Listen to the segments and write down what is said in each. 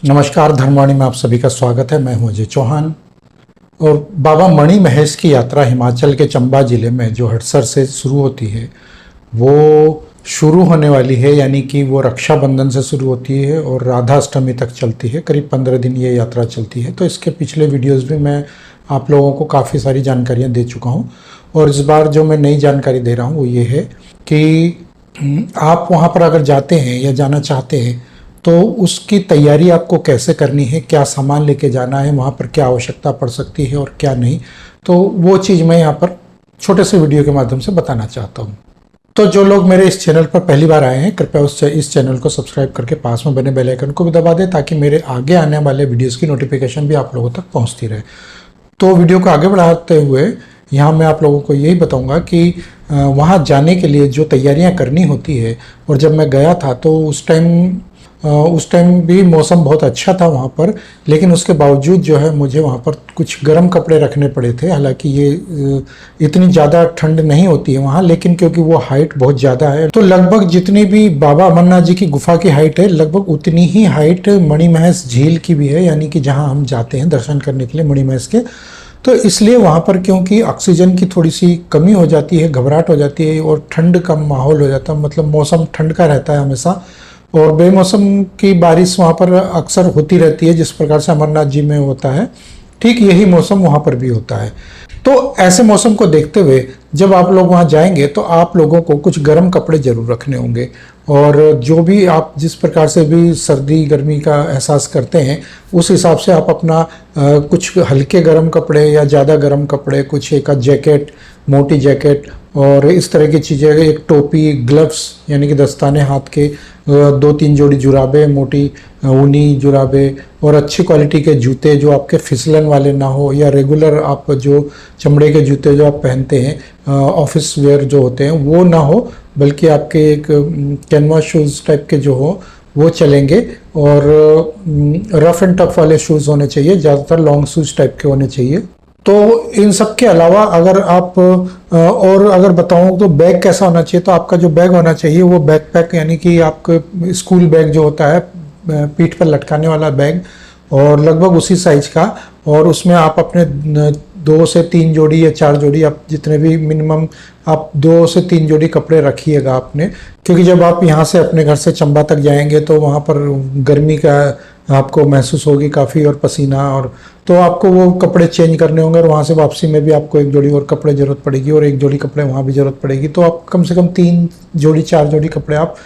नमस्कार, धर्मवाणी में आप सभी का स्वागत है। मैं हूं अजय चौहान और बाबा मणि महेश की यात्रा हिमाचल के चंबा ज़िले में जो हड़सर से शुरू होती है वो शुरू होने वाली है, यानी कि वो रक्षाबंधन से शुरू होती है और राधा अष्टमी तक चलती है। करीब 15 दिन ये यात्रा चलती है। तो इसके पिछले वीडियोस भी मैं आप लोगों को काफ़ी सारी जानकारियाँ दे चुका हूँ और इस बार जो मैं नई जानकारी दे रहा हूँ वो ये है कि आप वहाँ पर अगर जाते हैं या जाना चाहते हैं तो उसकी तैयारी आपको कैसे करनी है, क्या सामान लेके जाना है, वहाँ पर क्या आवश्यकता पड़ सकती है और क्या नहीं। तो वो चीज़ मैं यहाँ पर छोटे से वीडियो के माध्यम से बताना चाहता हूँ। तो जो लोग मेरे इस चैनल पर पहली बार आए हैं, कृपया इस चैनल को सब्सक्राइब करके पास में बने बेल आइकन को भी दबा दें ताकि मेरे आगे आने वाले वीडियोज़ की नोटिफिकेशन भी आप लोगों तक पहुँचती रहे। तो वीडियो को आगे बढ़ाते हुए यहाँ मैं आप लोगों को यही बताऊँगा कि वहाँ जाने के लिए जो तैयारियाँ करनी होती है। और जब मैं गया था तो उस टाइम भी मौसम बहुत अच्छा था वहाँ पर, लेकिन उसके बावजूद जो है मुझे वहाँ पर कुछ गर्म कपड़े रखने पड़े थे। हालांकि ये इतनी ज़्यादा ठंड नहीं होती है वहाँ, लेकिन क्योंकि वो हाइट बहुत ज़्यादा है तो लगभग जितनी भी बाबा अमरनाथ जी की गुफा की हाइट है लगभग उतनी ही हाइट मणि महेश झील की भी है, यानी कि जहाँ हम जाते हैं दर्शन करने के लिए मणि महेश के। तो इसलिए वहाँ पर क्योंकि ऑक्सीजन की थोड़ी सी कमी हो जाती है, घबराहट हो जाती है और ठंड का माहौल हो जाता है, मतलब मौसम ठंड का रहता है हमेशा। और बेमौसम की बारिश वहाँ पर अक्सर होती रहती है, जिस प्रकार से अमरनाथ जी में होता है, ठीक यही मौसम वहाँ पर भी होता है। तो ऐसे मौसम को देखते हुए जब आप लोग वहाँ जाएंगे तो आप लोगों को कुछ गर्म कपड़े जरूर रखने होंगे। और जो भी आप जिस प्रकार से भी सर्दी गर्मी का एहसास करते हैं उस हिसाब से आप अपना कुछ हल्के गर्म कपड़े या ज़्यादा गर्म कपड़े, कुछ एक जैकेट, मोटी जैकेट और इस तरह की चीज़ें, एक टोपी, ग्लव्स यानी कि दस्ताने हाथ के, 2-3 जोड़ी जुराबे, मोटी ऊनी जुराबे और अच्छी क्वालिटी के जूते जो आपके फिसलन वाले ना हो, या रेगुलर आप जो चमड़े के जूते जो आप पहनते हैं ऑफिस वेयर जो होते हैं वो ना हो, बल्कि आपके एक कैनवास शूज़ टाइप के जो हो वो चलेंगे। और रफ एंड टफ वाले शूज़ होने चाहिए, ज़्यादातर लॉन्ग शूज़ टाइप के होने चाहिए। तो इन सब के अलावा अगर आप और अगर बताऊं तो बैग कैसा होना चाहिए, तो आपका जो बैग होना चाहिए वो बैकपैक, यानी कि आपका स्कूल बैग जो होता है पीठ पर लटकाने वाला बैग, और लगभग उसी साइज का। और उसमें आप अपने 2 से 3 जोड़ी या 4 जोड़ी, आप जितने भी मिनिमम आप 2 से 3 जोड़ी कपड़े रखिएगा आपने, क्योंकि जब आप यहाँ से अपने घर से चंबा तक जाएंगे तो वहाँ पर गर्मी का आपको महसूस होगी काफ़ी, और पसीना, और तो आपको वो कपड़े चेंज करने होंगे। और वहाँ से वापसी में भी आपको 1 जोड़ी और कपड़े ज़रूरत पड़ेगी और 1 जोड़ी कपड़े वहाँ भी ज़रूरत पड़ेगी। तो आप कम से कम 3 जोड़ी 4 जोड़ी कपड़े आप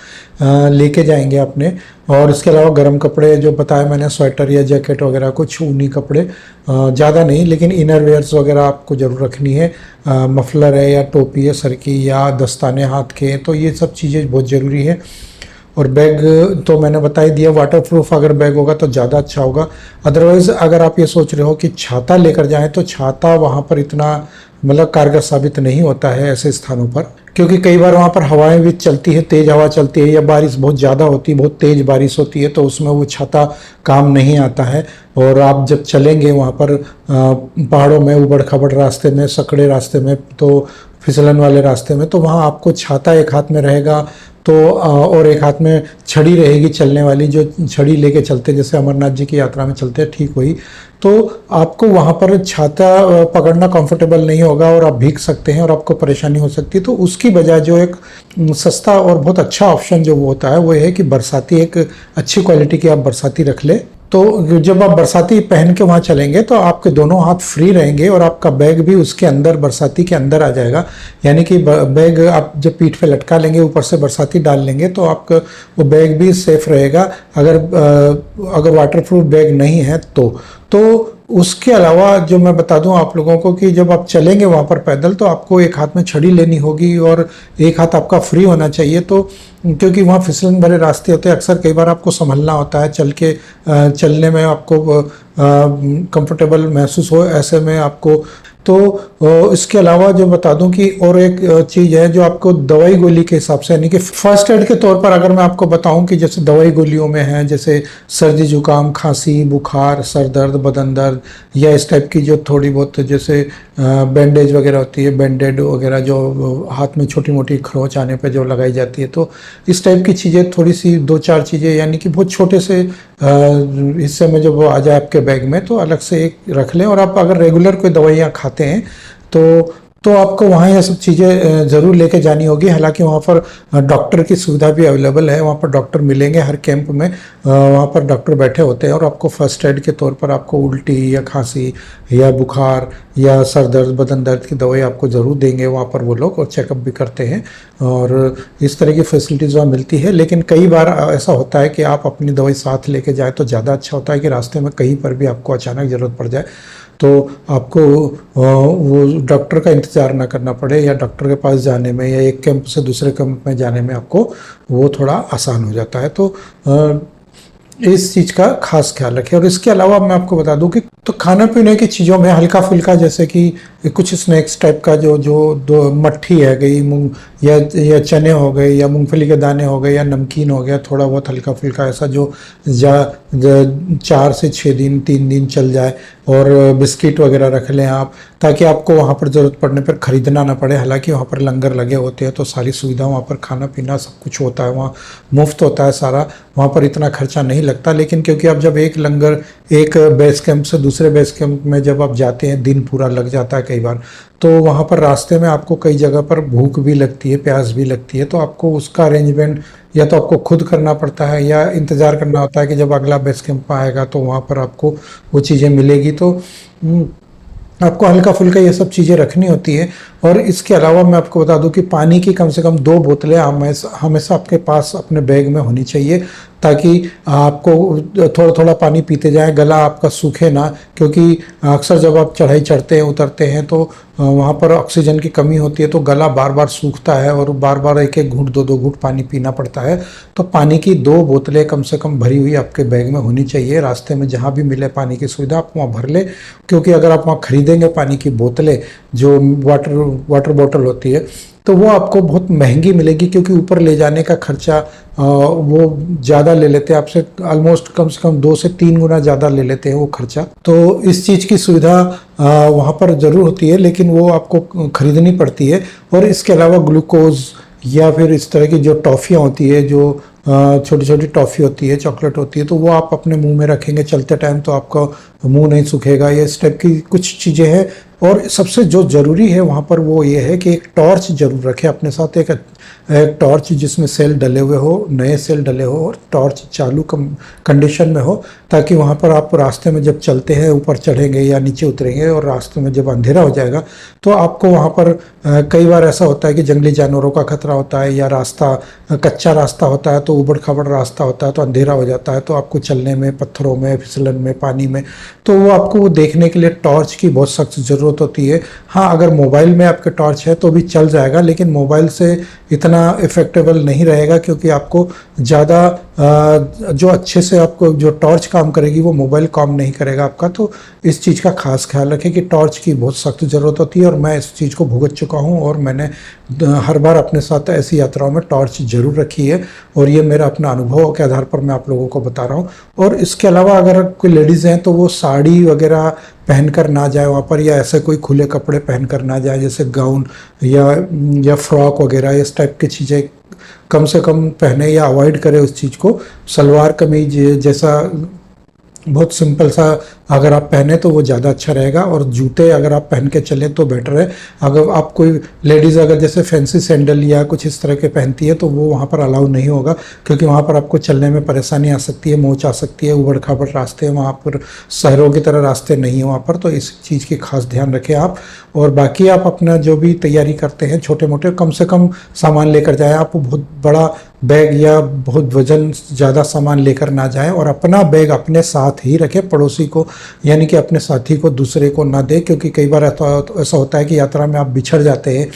लेके जाएंगे अपने। और इसके अलावा गर्म कपड़े जो बताया मैंने, स्वेटर या जैकेट वगैरह, कुछ ऊनी कपड़े, ज़्यादा नहीं, लेकिन इनर वेयर्स वगैरह आपको ज़रूर रखनी है। मफलर है या टोपी है सर की, या दस्ताने हाथ के, तो ये सब चीज़ें बहुत ज़रूरी है। और बैग तो मैंने बता ही दिया, वाटरप्रूफ अगर बैग होगा तो ज़्यादा अच्छा होगा। अदरवाइज़ अगर आप ये सोच रहे हो कि छाता लेकर जाएं तो छाता वहाँ पर इतना मतलब कारगर साबित नहीं होता है ऐसे स्थानों पर, क्योंकि कई बार वहाँ पर हवाएं भी चलती है, तेज़ हवा चलती है, या बारिश बहुत ज़्यादा होती है, बहुत तेज़ बारिश होती है, तो उसमें वो छाता काम नहीं आता है। और आप जब चलेंगे वहाँ पर पहाड़ों में, उबड़ खाबड़ रास्ते में, सकड़े रास्ते में, तो फिसलन वाले रास्ते में, तो वहाँ आपको छाता एक हाथ में रहेगा तो और एक हाथ में छड़ी रहेगी चलने वाली, जो छड़ी लेके चलते जैसे अमरनाथ जी की यात्रा में चलते हैं, ठीक वही। तो आपको वहाँ पर छाता पकड़ना कंफर्टेबल नहीं होगा और आप भीग सकते हैं और आपको परेशानी हो सकती है। तो उसकी बजाय जो एक सस्ता और बहुत अच्छा ऑप्शन जो वो होता है वो है कि बरसाती, एक अच्छी क्वालिटी की आप बरसाती रख ले। तो जब आप बरसाती पहन के वहाँ चलेंगे तो आपके दोनों हाथ फ्री रहेंगे और आपका बैग भी उसके अंदर, बरसाती के अंदर आ जाएगा। यानी कि बैग आप जब पीठ पे लटका लेंगे, ऊपर से बरसाती डाल लेंगे, तो आपका वो बैग भी सेफ रहेगा। अगर वाटरप्रूफ बैग नहीं है तो उसके अलावा जो मैं बता दूं आप लोगों को कि जब आप चलेंगे वहाँ पर पैदल तो आपको एक हाथ में छड़ी लेनी होगी और एक हाथ आपका फ्री होना चाहिए। तो क्योंकि वहाँ फिसलन भरे रास्ते होते हैं, अक्सर कई बार आपको संभलना होता है, चलने में आपको कंफर्टेबल महसूस हो ऐसे में आपको। तो इसके अलावा जो बता दूं कि और एक चीज़ है जो आपको दवाई गोली के हिसाब से, यानी कि फर्स्ट एड के तौर पर अगर मैं आपको बताऊं कि जैसे दवाई गोलियों में है, जैसे सर्दी जुकाम, खांसी, बुखार, सर दर्द, बदन दर्द, या इस टाइप की जो थोड़ी बहुत जैसे बैंडेज वगैरह होती है, बैंडेड वगैरह जो हाथ में छोटी मोटी खरोंच आने पे जो लगाई जाती है, तो इस टाइप की चीज़ें थोड़ी सी 2-4 चीज़ें, यानी कि बहुत छोटे से हिस्से में जब वो आ जाए आपके बैग में तो अलग से एक रख लें। और आप अगर रेगुलर कोई दवाइयाँ खाते हैं तो आपको वहाँ ये सब चीज़ें ज़रूर लेके जानी होगी। हालांकि वहाँ पर डॉक्टर की सुविधा भी अवेलेबल है, वहाँ पर डॉक्टर मिलेंगे हर कैंप में, वहाँ पर डॉक्टर बैठे होते हैं और आपको फर्स्ट एड के तौर पर आपको उल्टी या खांसी या बुखार या सर दर्द, बदन दर्द की दवाई आपको ज़रूर देंगे वहाँ पर वो लोग, और चेकअप भी करते हैं और इस तरह की फैसिलिटीज़ वहाँ मिलती है। लेकिन कई बार ऐसा होता है कि आप अपनी दवाई साथ लेके जाए तो ज़्यादा अच्छा होता है कि रास्ते में कहीं पर भी आपको अचानक ज़रूरत पड़ जाए तो आपको वो डॉक्टर का इंतज़ार ना करना पड़े, या डॉक्टर के पास जाने में या एक कैंप से दूसरे कैंप में जाने में आपको वो थोड़ा आसान हो जाता है। तो इस चीज़ का खास ख्याल रखें। और इसके अलावा मैं आपको बता दूं कि तो खाने पीने की चीज़ों में हल्का फुल्का, जैसे कि कुछ स्नैक्स टाइप का जो जो दो मट्ठी है गई, मूंग या चने हो गए, या मूंगफली के दाने हो गए, या नमकीन हो गया, थोड़ा बहुत हल्का फुल्का ऐसा जो 4 से 6 दिन 3 दिन चल जाए। और बिस्किट वगैरह रख लें आप, ताकि आपको वहाँ पर ज़रूरत पड़ने पर ख़रीदना ना पड़े। हालांकि वहाँ पर लंगर लगे होते हैं तो सारी सुविधा वहाँ पर, खाना पीना सब कुछ होता है, वहाँ मुफ्त होता है सारा, वहाँ पर इतना खर्चा नहीं लगता। लेकिन क्योंकि आप जब एक बेस कैंप से दूसरे बेस कैंप में जब आप जाते हैं, दिन पूरा लग जाता है कई बार, तो वहाँ पर रास्ते में आपको कई जगह पर भूख भी लगती है, प्यास भी लगती है, तो आपको उसका अरेंजमेंट या तो आपको खुद करना पड़ता है या इंतज़ार करना होता है कि जब अगला बेस कैंप आएगा तो वहाँ पर आपको वो चीज़ें मिलेगी। तो आपको हल्का फुल्का ये सब चीज़ें रखनी होती है। और इसके अलावा मैं आपको बता दूं कि पानी की कम से कम 2 बोतलें हमेशा आपके पास अपने बैग में होनी चाहिए, ताकि आपको थोड़ा थोड़ा पानी पीते जाएं, गला आपका सूखे ना। क्योंकि अक्सर जब आप चढ़ाई चढ़ते हैं उतरते हैं तो वहाँ पर ऑक्सीजन की कमी होती है, तो गला बार बार सूखता है और बार बार एक एक घूंट 2-2 घूंट पानी पीना पड़ता है। तो पानी की 2 बोतलें कम से कम भरी हुई आपके बैग में होनी चाहिए। रास्ते में जहाँ भी मिले पानी की सुविधा आप वहाँ भर ले, क्योंकि अगर आप वहाँ खरीदेंगे पानी की बोतलें, जो वाटर बॉटल होती है, तो वो आपको बहुत महंगी मिलेगी, क्योंकि ऊपर ले जाने का खर्चा वो ज़्यादा ले लेते हैं आपसे, ऑलमोस्ट कम से कम 2 से 3 गुना ज़्यादा ले लेते हैं वो खर्चा। तो इस चीज़ की सुविधा वहाँ पर ज़रूर होती है, लेकिन वो आपको खरीदनी पड़ती है। और इसके अलावा ग्लूकोज या फिर इस तरह की जो टॉफ़ियाँ होती है, जो छोटी छोटी टॉफ़ी होती है, चॉकलेट होती है, तो वो आप अपने मुंह में रखेंगे चलते टाइम तो आपका मुंह नहीं सूखेगा। ये इस टाइप की कुछ चीज़ें हैं। और सबसे जो ज़रूरी है वहाँ पर वो ये है कि एक टॉर्च ज़रूर रखें अपने साथ, एक टॉर्च जिसमें सेल डले हुए हो, नए सेल डले हो, और टॉर्च चालू कंडीशन में हो, ताकि वहाँ पर आप रास्ते में जब चलते हैं, ऊपर चढ़ेंगे या नीचे उतरेंगे और रास्ते में जब अंधेरा हो जाएगा तो आपको वहाँ पर कई बार ऐसा होता है कि जंगली जानवरों का खतरा होता है, या रास्ता कच्चा रास्ता होता है, तो उबड़ खाबड़ रास्ता होता है, तो अंधेरा हो जाता है, तो आपको चलने में पत्थरों में, फिसलन में, पानी में, तो वो आपको वो देखने के लिए टॉर्च की बहुत सख्त ज़रूरत होती है। हाँ, अगर मोबाइल में आपके टॉर्च है तो भी चल जाएगा, लेकिन मोबाइल से इतना इफेक्टेबल नहीं रहेगा, क्योंकि आपको ज़्यादा जो अच्छे से आपको जो टॉर्च काम करेगी वो मोबाइल काम नहीं करेगा आपका। तो इस चीज़ का खास ख्याल रखें कि टॉर्च की बहुत सख्त ज़रूरत होती है, और मैं इस चीज़ को भुगत चुका हूँ और मैंने हर बार अपने साथ ऐसी यात्राओं में टॉर्च ज़रूर रखी है, और ये मेरा अपना अनुभव के आधार पर मैं आप लोगों को बता रहा हूँ। और इसके अलावा अगर कोई लेडीज़ हैं तो वो साड़ी वगैरह पहन कर ना जाए वहाँ पर, या ऐसे कोई खुले कपड़े पहन कर ना जाए, जैसे गाउन या फ्रॉक वगैरह, इस टाइप की चीज़ें कम से कम पहने या अवॉइड करें उस चीज़ को। सलवार कमीज जैसा बहुत सिंपल सा अगर आप पहने तो वो ज़्यादा अच्छा रहेगा। और जूते अगर आप पहन के चलें तो बेटर है। अगर आप कोई लेडीज़ अगर जैसे फैंसी सैंडल या कुछ इस तरह के पहनती है तो वो वहाँ पर अलाउ नहीं होगा, क्योंकि वहाँ पर आपको चलने में परेशानी आ सकती है, मोच आ सकती है, उबड़ खाबड़ रास्ते हैं वहाँ पर, शहरों की तरह रास्ते नहीं हैं वहाँ पर। तो इस चीज़ की खास ध्यान रखें आप। और बाकी आप अपना जो भी तैयारी करते हैं छोटे मोटे, कम से कम सामान लेकर जाएँ। आप बहुत बड़ा बैग या बहुत वजन ज़्यादा सामान लेकर ना जाएं, और अपना बैग अपने साथ ही रखें, पड़ोसी को यानी कि अपने साथी को दूसरे को ना दें। क्योंकि कई बार ऐसा होता है कि यात्रा में आप बिछड़ जाते हैं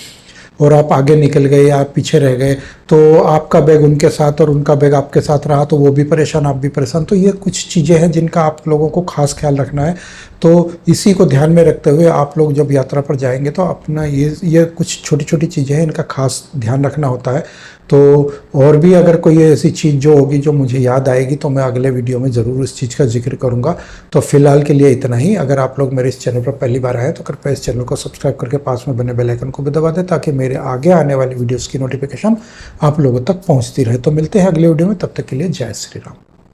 और आप आगे निकल गए या आप पीछे रह गए, तो आपका बैग उनके साथ और उनका बैग आपके साथ रहा तो वो भी परेशान, आप भी परेशान। तो ये कुछ चीज़ें हैं जिनका आप लोगों को खास ख्याल रखना है। तो इसी को ध्यान में रखते हुए आप लोग जब यात्रा पर जाएंगे तो अपना ये कुछ छोटी छोटी चीज़ें हैं, इनका खास ध्यान रखना होता है। तो और भी अगर कोई ऐसी चीज़ जो होगी जो मुझे याद आएगी तो मैं अगले वीडियो में ज़रूर इस चीज़ का जिक्र करूँगा। तो फिलहाल के लिए इतना ही। अगर आप लोग मेरे इस चैनल पर पहली बार आए तो कृपया इस चैनल को सब्सक्राइब करके पास में बने बेल आइकन को भी दबा दें, ताकि मेरे आगे आने वाली वीडियोज़ की नोटिफिकेशन आप लोगों तक पहुँचती रहे। तो मिलते हैं अगले वीडियो में, तब तक के लिए जय श्री राम।